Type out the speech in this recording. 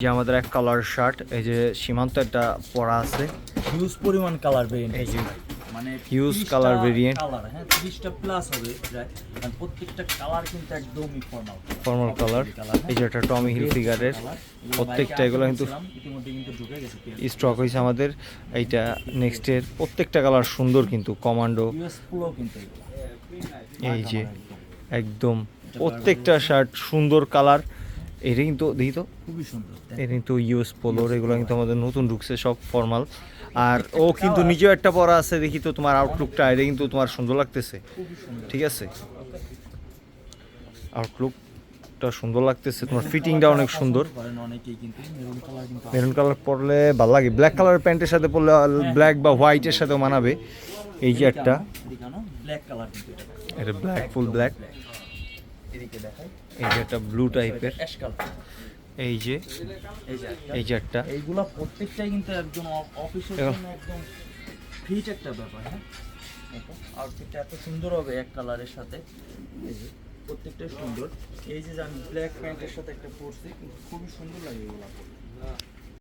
যে আমাদের এক কালার শার্ট, এই যে সীমান্ত একটা পরা আছে, হিউজ পরিমাণ কালার ভেরিয়েন্ট, এই যে মানে হিউজ কালার ভেরিয়েন্ট, কালার, হ্যাঁ 30টা প্লাস হবে প্রায়। কারণ প্রত্যেকটা কালার কিন্তু একদমই ফর্মাল কালার। এই যে একটা টমি হিলফিগারের, প্রত্যেকটা এগুলো কিন্তু ইতিমধ্যে কিন্তু ঢুকে গেছে স্টক হয়েছে আমাদের। এইটা নেক্সটের প্রত্যেকটা কালার সুন্দর, কিন্তু কমান্ডো ইউএস পুলো কিন্তু এগুলো। এই যে একদম প্রত্যেকটা শার্ট সুন্দর কালার। এটা কিন্তু দেখি তো, খুবই সুন্দর, এটা কিন্তু ইউএস পোলোর, এগুলো কিন্তু আমাদের নতুন ঢুকছে সব ফর্মাল। আর ও কিন্তু নিজেও একটা পরা আছে, দেখি তো তোমার আউটলুকটা, এটা কিন্তু তোমার সুন্দর লাগতেছে, খুবই সুন্দর। ঠিক আছে? আউটলুকটা সুন্দর লাগতেছে, তোমার ফিটিংটা অনেক সুন্দর। অনেকেই কিন্তু মেরুন কালার কিন্তু মেরুন কালার পরলে ভালো লাগে, ব্ল্যাক কালারের প্যান্টের সাথে পরলে ব্ল্যাক বা হোয়াইটের সাথেও মানাবে। এই যে একটা, ব্ল্যাক কালার কিন্তু এটা ব্ল্যাক, ফুল ব্ল্যাক। এদিকে দেখাই, এই যে একটা ব্লু টাইপের, অ্যাশ কালার। এই যে এই যে একটা, এইগুলা প্রত্যেকটাই কিন্তু একদম অফিসের জন্য একদম ফিট একটা ব্যাপার। হ্যাঁ, আউটফিটটা এত সুন্দর হবে এক কালারের সাথে, এই যে প্রত্যেকটাই সুন্দর। এই যে আমি ব্ল্যাক প্যান্টের সাথে একটা পরছি, কিন্তু খুবই সুন্দর লাগে এগুলা পরতে।